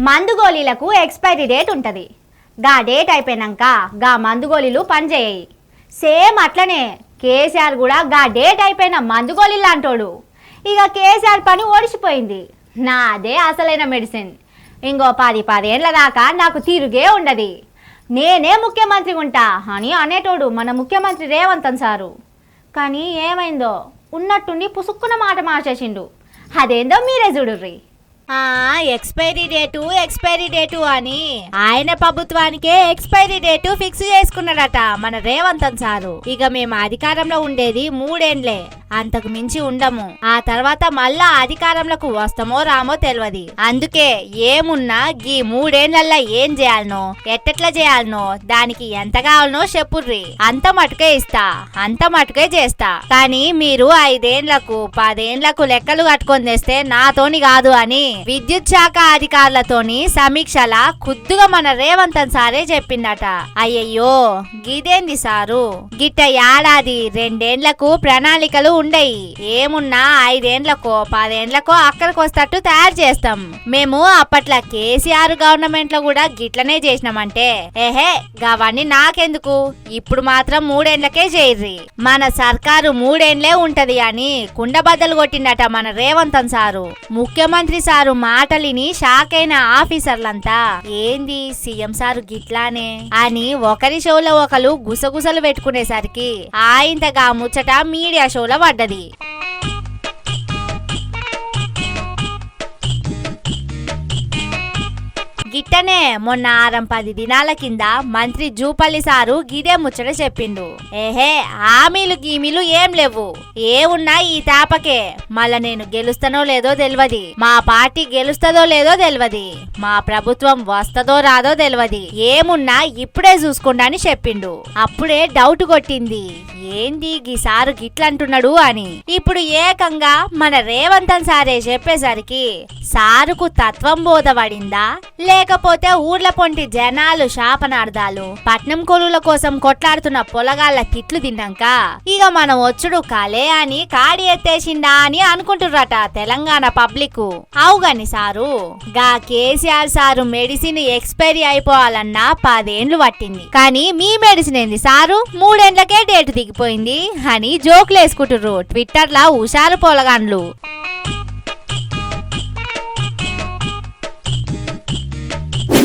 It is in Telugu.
మందు గోళీలకు ఎక్స్పైరీ డేట్ ఉంటుంది. గా డేట్ అయిపోయినాక గా మందు గోళీలు పనిచేయాయి. సేమ్ అట్లనే కేసీఆర్ కూడా గా డేట్ అయిపోయిన మందు గోళీలు అంటాడు. ఇక కేసీఆర్ పని ఓడిచిపోయింది. నాదే అసలైన మెడిసిన్. ఇంకో 10 ఏళ్ళ దాకా నాకు తిరుగే ఉండదు, నేనే ముఖ్యమంత్రి ఉంటా అని అనేటోడు మన ముఖ్యమంత్రి రేవంత్ సారు. కానీ ఏమైందో ఉన్నట్టుండి పుసుక్కున మాట మార్చేసిండు. అదేందో మీరే చూడుర్రి. ఎక్స్పైరీ డేటు అని ఆయన ప్రభుత్వానికే ఎక్స్పైరీ డేటు ఫిక్స్ చేసుకున్నాడట మన రేవంత్ సారు. ఇక మేము అధికారంలో ఉండేది 3 ఏండ్లే, అంతకు మించి ఉండము. ఆ తర్వాత మళ్ళా అధికారంలోకి వస్తామో రామో తెలియదు. అందుకే ఏమున్నా గీ 3 ఏండ్లల్లా ఏం చేయాలనో ఎట్టెట్లా చేయాలనో దానికి ఎంత కావాలనో చెప్పుర్రి. అంత మటుకే ఇస్తా, అంత మటుకే చేస్తా. కానీ మీరు 5 ఏండ్లకు 10 ఏండ్లకు లెక్కలు కట్టుకొని తెస్తే నాతోని కాదు అని విద్యుత్ శాఖ అధికారులతోని సమీక్షల ఖుద్దుగా మన రేవంత్ సారే చెప్పిండట. అయ్యయ్యో గిదేంది సారు, గిట్ట ఏడాది 2 ఏండ్లకు ప్రణాళికలు ఉండయి. ఏమున్నా 5 ఏండ్లకో 10 ఏండ్లకో అక్కడికి వస్తట్టు తయారు చేస్తాం. మేము అప్పట్లో కేసీఆర్ గవర్నమెంట్ లో కూడా గిట్లనే చేసినామంటే గవన్నీ నాకెందుకు, ఇప్పుడు మాత్రం 3 ఏండ్లకే చేయర్రి, మన సర్కారు 3 ఏండ్లే ఉంటది అని కుండబద్దలు కొట్టిండట మన రేవంత్ సారు. ముఖ్యమంత్రి సారు మాటలిని షాక్ అయిన ఆఫీసర్లంతా ఏంది సీఎం సారు గిట్లానే అని ఒకరి షోలో ఒకరు గుసగుసలు పెట్టుకునేసరికి ఆయింతగా ముచ్చట మీడియా షోలో పడ్డది. గిట్టనే మొన్న 6-10 దినాల కింద మంత్రి జూపల్లి సారు గిదే ముచ్చట చెప్పిండు. హామీలు గీమీలు ఏం లేవు, ఏమున్నా ఈ తాపకే. మళ్ళా నేను గెలుస్తానో లేదో తెలియదు, మా పార్టీ గెలుస్తుందో లేదో తెలియదు, మా ప్రభుత్వం వస్తదో రాదో తెలియదు, ఏమున్నా ఇప్పుడే చూసుకోండి అని చెప్పిండు. అప్పుడే డౌట్ కొట్టింది, ఏంది గీ సారు గిట్లంటున్నాడు అని. ఇప్పుడు ఏకంగా మన రేవంత్ సారే చెప్పేసరికి సారుకు తత్వం బోధపడిందా లేకపోతే ఊర్ల పొంటి జనాలు శాపనార్థాలు పట్నం కొలుల కోసం కొట్లాడుతున్న పొలగాళ్ళ తిట్లు తిన్నాక ఇక మనం వచ్చుడు కలే అని కాడి ఎత్తేసిందా అని అనుకుంటుర్రట తెలంగాణ పబ్లిక్. అవుగాని సారు గా కేసీఆర్ సారు మెడిసిన్ ఎక్స్పైరీ అయిపోవాలన్నా 10 ఏండ్లు పట్టింది. కానీ మీ మెడిసిన్ ఏంది సారు 3 ఏండ్లకే డేట్ దిగిపోయింది అని జోకులు వేసుకుంటుర్రు ట్విట్టర్ లా హుషారు పొలగాండ్లు.